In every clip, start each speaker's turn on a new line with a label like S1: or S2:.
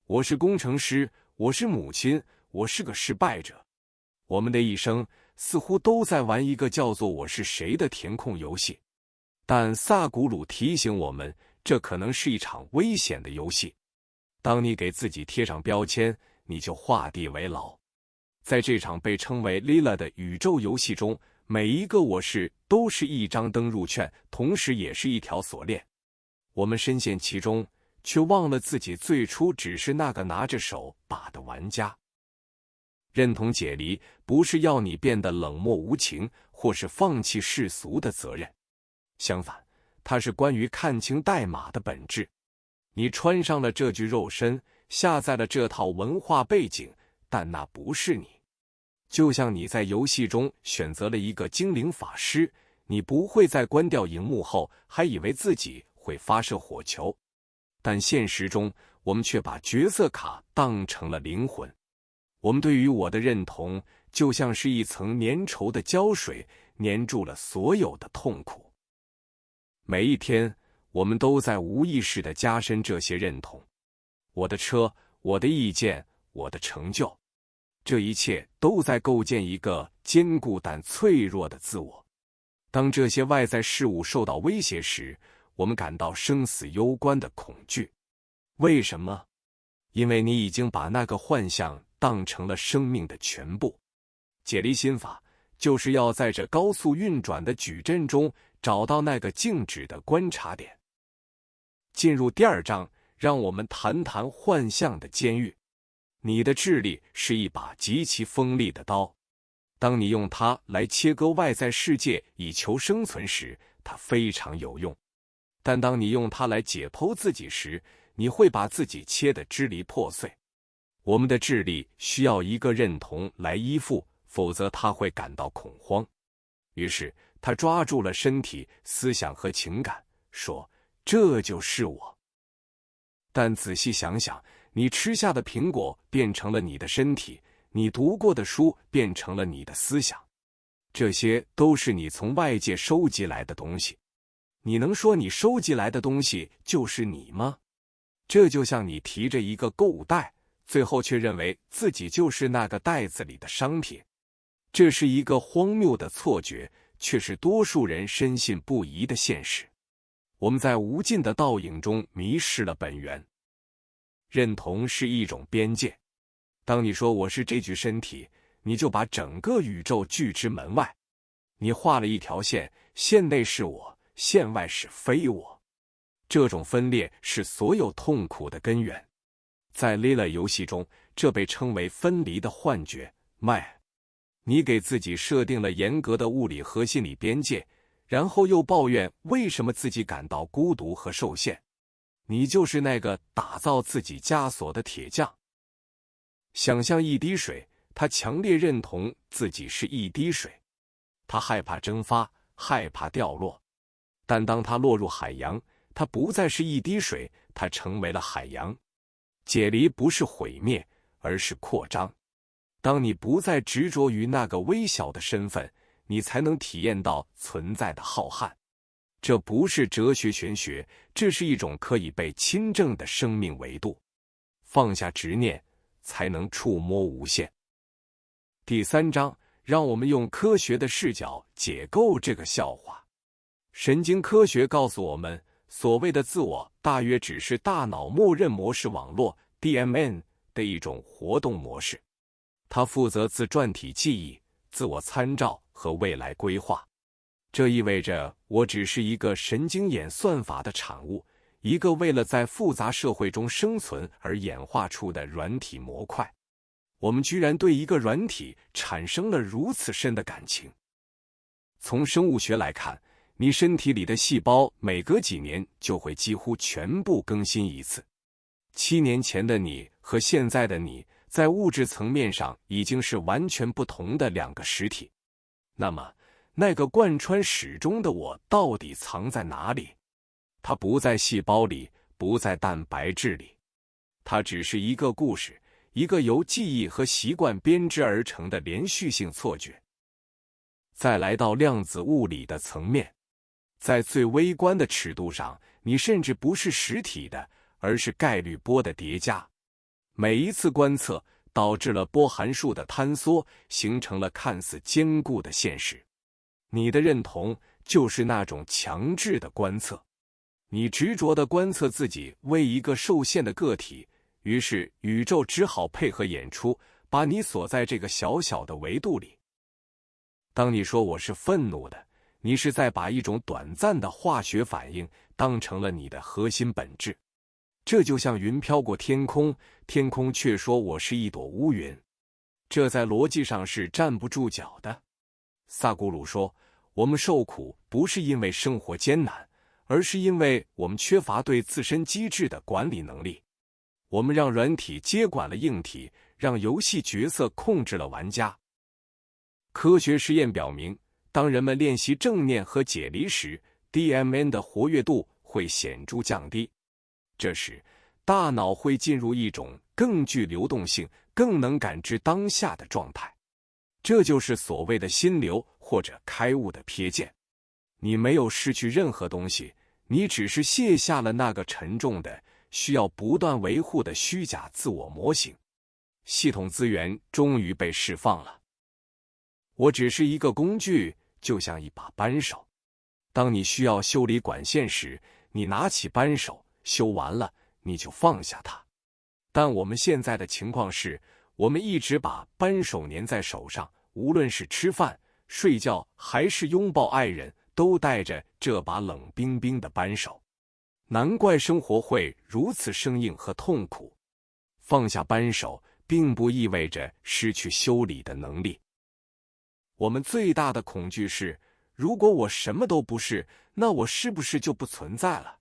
S1: 我是工程师，我是母亲，我是个失败者。我们的一生似乎都在玩一个叫做“我是谁”的填空游戏，但萨古鲁提醒我们，这可能是一场危险的游戏。当你给自己贴上标签，你就画地为牢。在这场被称为 Lila 的宇宙游戏中，每一个我是都是一张登入券，同时也是一条锁链。我们深陷其中，却忘了自己最初只是那个拿着手把的玩家。认同解离不是要你变得冷漠无情，或是放弃世俗的责任，相反，它是关于看清代码的本质。你穿上了这具肉身，下载了这套文化背景，但那不是你。就像你在游戏中选择了一个精灵法师，你不会在关掉荧幕后还以为自己会发射火球，但现实中我们却把角色卡当成了灵魂。我们对于我的认同就像是一层粘稠的胶水，粘住了所有的痛苦。每一天我们都在无意识地加深这些认同。我的车，我的意见，我的成就，这一切都在构建一个坚固但脆弱的自我。当这些外在事物受到威胁时，我们感到生死攸关的恐惧。为什么？因为你已经把那个幻象当成了生命的全部。解离心法就是要在这高速运转的矩阵中找到那个静止的观察点。进入第二章，让我们谈谈幻象的监狱。你的智力是一把极其锋利的刀，当你用它来切割外在世界以求生存时，它非常有用。但当你用它来解剖自己时，你会把自己切得支离破碎。我们的智力需要一个认同来依附，否则它会感到恐慌。于是他抓住了身体、思想和情感，说：“这就是我。”但仔细想想，你吃下的苹果变成了你的身体，你读过的书变成了你的思想，这些都是你从外界收集来的东西。你能说你收集来的东西就是你吗？这就像你提着一个购物袋，最后却认为自己就是那个袋子里的商品。这是一个荒谬的错觉，却是多数人深信不疑的现实。我们在无尽的倒影中迷失了本源。认同是一种边界。当你说我是这具身体，你就把整个宇宙拒之门外。你画了一条线，线内是我，线外是非我。这种分裂是所有痛苦的根源。在 Lila 游戏中，这被称为分离的幻觉。你给自己设定了严格的物理和心理边界，然后又抱怨为什么自己感到孤独和受限。你就是那个打造自己枷锁的铁匠。想象一滴水，他强烈认同自己是一滴水，他害怕蒸发，害怕掉落。但当他落入海洋，他不再是一滴水，他成为了海洋。解离不是毁灭，而是扩张。当你不再执着于那个微小的身份，你才能体验到存在的浩瀚。这不是哲学玄学，这是一种可以被亲证的生命维度。放下执念，才能触摸无限。第三章，让我们用科学的视角解构这个笑话。神经科学告诉我们，所谓的自我大约只是大脑默认模式网络 DMN 的一种活动模式。它负责自传体记忆、自我参照和未来规划。这意味着我只是一个神经演算法的产物，一个为了在复杂社会中生存而演化出的软体模块。我们居然对一个软体产生了如此深的感情。从生物学来看，你身体里的细胞每隔几年就会几乎全部更新一次。7年前的你和现在的你，在物质层面上已经是完全不同的两个实体。那么，那个贯穿始终的我到底藏在哪里？它不在细胞里，不在蛋白质里，它只是一个故事，一个由记忆和习惯编织而成的连续性错觉。再来到量子物理的层面，在最微观的尺度上，你甚至不是实体的，而是概率波的叠加。每一次观测导致了波函数的坍缩，形成了看似坚固的现实。你的认同就是那种强制的观测，你执着地观测自己为一个受限的个体，于是宇宙只好配合演出，把你锁在这个小小的维度里。当你说我是愤怒的，你是在把一种短暂的化学反应当成了你的核心本质。这就像云飘过天空，天空却说我是一朵乌云，这在逻辑上是站不住脚的。萨古鲁说，我们受苦不是因为生活艰难，而是因为我们缺乏对自身机制的管理能力。我们让软体接管了硬体，让游戏角色控制了玩家。科学实验表明，当人们练习正念和解离时， DMN 的活跃度会显著降低。这时，大脑会进入一种更具流动性、更能感知当下的状态。这就是所谓的心流或者开悟的瞥见。你没有失去任何东西，你只是卸下了那个沉重的、需要不断维护的虚假自我模型。系统资源终于被释放了。我只是一个工具，就像一把扳手。当你需要修理管线时，你拿起扳手，修完了，你就放下它。但我们现在的情况是，我们一直把扳手粘在手上，无论是吃饭、睡觉还是拥抱爱人，都带着这把冷冰冰的扳手。难怪生活会如此生硬和痛苦。放下扳手，并不意味着失去修理的能力。我们最大的恐惧是，如果我什么都不是，那我是不是就不存在了？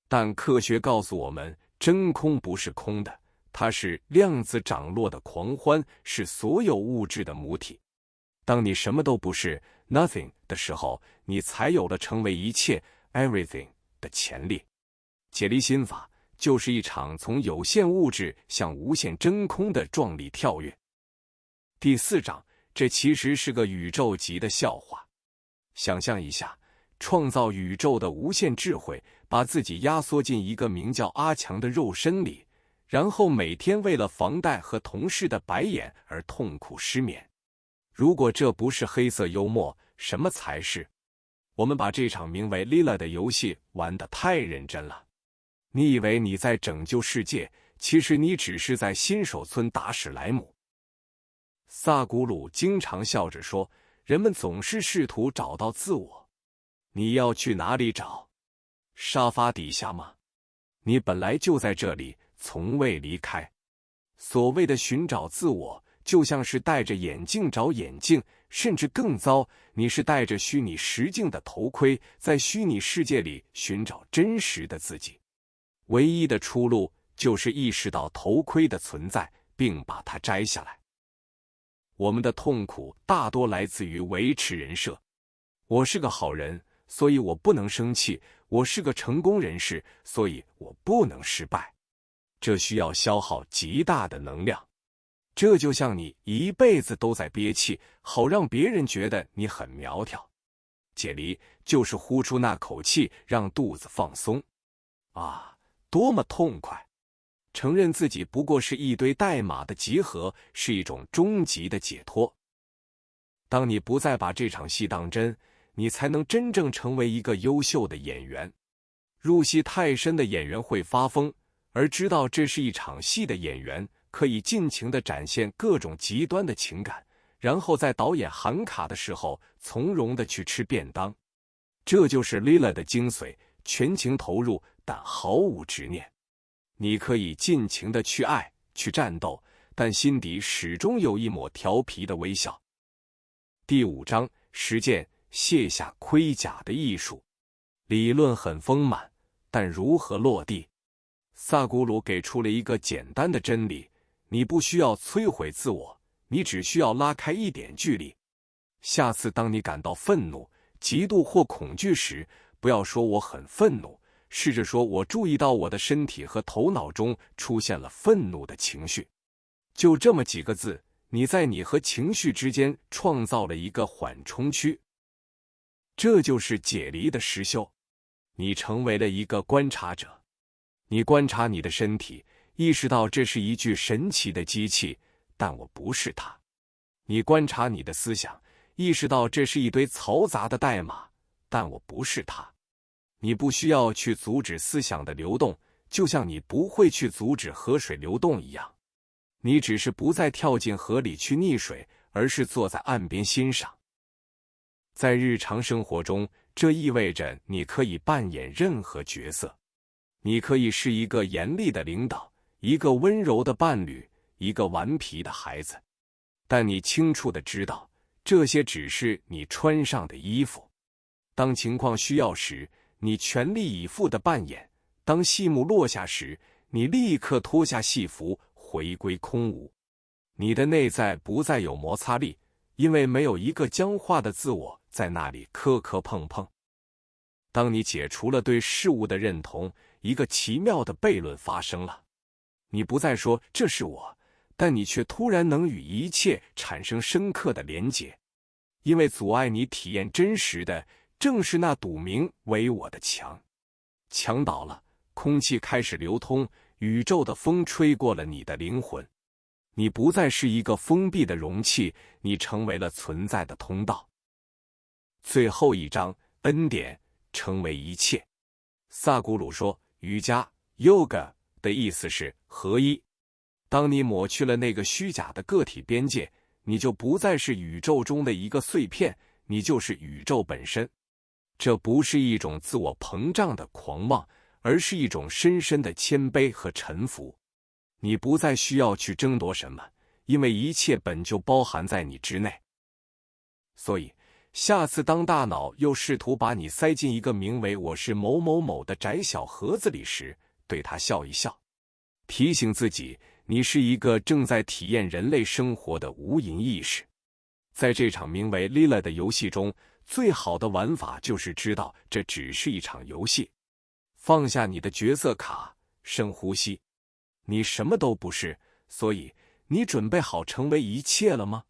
S1: 但科学告诉我们，真空不是空的，它是量子涨落的狂欢，是所有物质的母体。当你什么都不是 nothing 的时候，你才有了成为一切 everything 的潜力。解离心法就是一场从有限物质向无限真空的壮丽跳跃。第4章，这其实是个宇宙级的笑话。想象一下，创造宇宙的无限智慧，把自己压缩进一个名叫阿强的肉身里，然后每天为了房贷和同事的白眼而痛苦失眠。如果这不是黑色幽默，什么才是？我们把这场名为 Lila 的游戏玩得太认真了。你以为你在拯救世界，其实你只是在新手村打史莱姆。萨古鲁经常笑着说，人们总是试图找到自我。你要去哪里找？沙发底下吗？你本来就在这里，从未离开。所谓的寻找自我，就像是戴着眼镜找眼镜，甚至更糟，你是戴着虚拟实境的头盔，在虚拟世界里寻找真实的自己。唯一的出路就是意识到头盔的存在，并把它摘下来。我们的痛苦大多来自于维持人设。我是个好人，所以我不能生气；我是个成功人士，所以我不能失败。这需要消耗极大的能量。这就像你一辈子都在憋气，好让别人觉得你很苗条。解离就是呼出那口气，让肚子放松。啊，多么痛快！承认自己不过是一堆代码的集合，是一种终极的解脱。当你不再把这场戏当真，你才能真正成为一个优秀的演员。入戏太深的演员会发疯，而知道这是一场戏的演员可以尽情地展现各种极端的情感，然后在导演喊卡的时候从容地去吃便当。这就是 Lila 的精髓，全情投入，但毫无执念。你可以尽情地去爱，去战斗，但心底始终有一抹调皮的微笑。第5章，实践卸下盔甲的艺术。理论很丰满，但如何落地？萨古鲁给出了一个简单的真理：你不需要摧毁自我，你只需要拉开一点距离。下次当你感到愤怒、嫉妒或恐惧时，不要说我很愤怒，试着说我注意到我的身体和头脑中出现了愤怒的情绪。就这么几个字，你在你和情绪之间创造了一个缓冲区。这就是解离的实修。你成为了一个观察者，你观察你的身体，意识到这是一具神奇的机器，但我不是它。你观察你的思想，意识到这是一堆嘈杂的代码，但我不是它。你不需要去阻止思想的流动，就像你不会去阻止河水流动一样。你只是不再跳进河里去溺水，而是坐在岸边欣赏。在日常生活中，这意味着你可以扮演任何角色。你可以是一个严厉的领导，一个温柔的伴侣，一个顽皮的孩子。但你清楚地知道，这些只是你穿上的衣服。当情况需要时，你全力以赴地扮演；当戏幕落下时，你立刻脱下戏服，回归空无。你的内在不再有摩擦力，因为没有一个僵化的自我在那里磕磕碰碰。当你解除了对事物的认同，一个奇妙的悖论发生了。你不再说这是我，但你却突然能与一切产生深刻的连结，因为阻碍你体验真实的，正是那堵名为我的墙。墙倒了，空气开始流通，宇宙的风吹过了你的灵魂。你不再是一个封闭的容器，你成为了存在的通道。最后一章，恩典成为一切。萨古鲁说，瑜伽 yoga 的意思是合一。当你抹去了那个虚假的个体边界，你就不再是宇宙中的一个碎片，你就是宇宙本身。这不是一种自我膨胀的狂妄，而是一种深深的谦卑和臣服。你不再需要去争夺什么，因为一切本就包含在你之内。所以，下次当大脑又试图把你塞进一个名为我是某某某的窄小盒子里时，对他笑一笑，提醒自己你是一个正在体验人类生活的无垠意识。在这场名为 Lila 的游戏中，最好的玩法就是知道这只是一场游戏。放下你的角色卡，深呼吸。你什么都不是，所以你准备好成为一切了吗？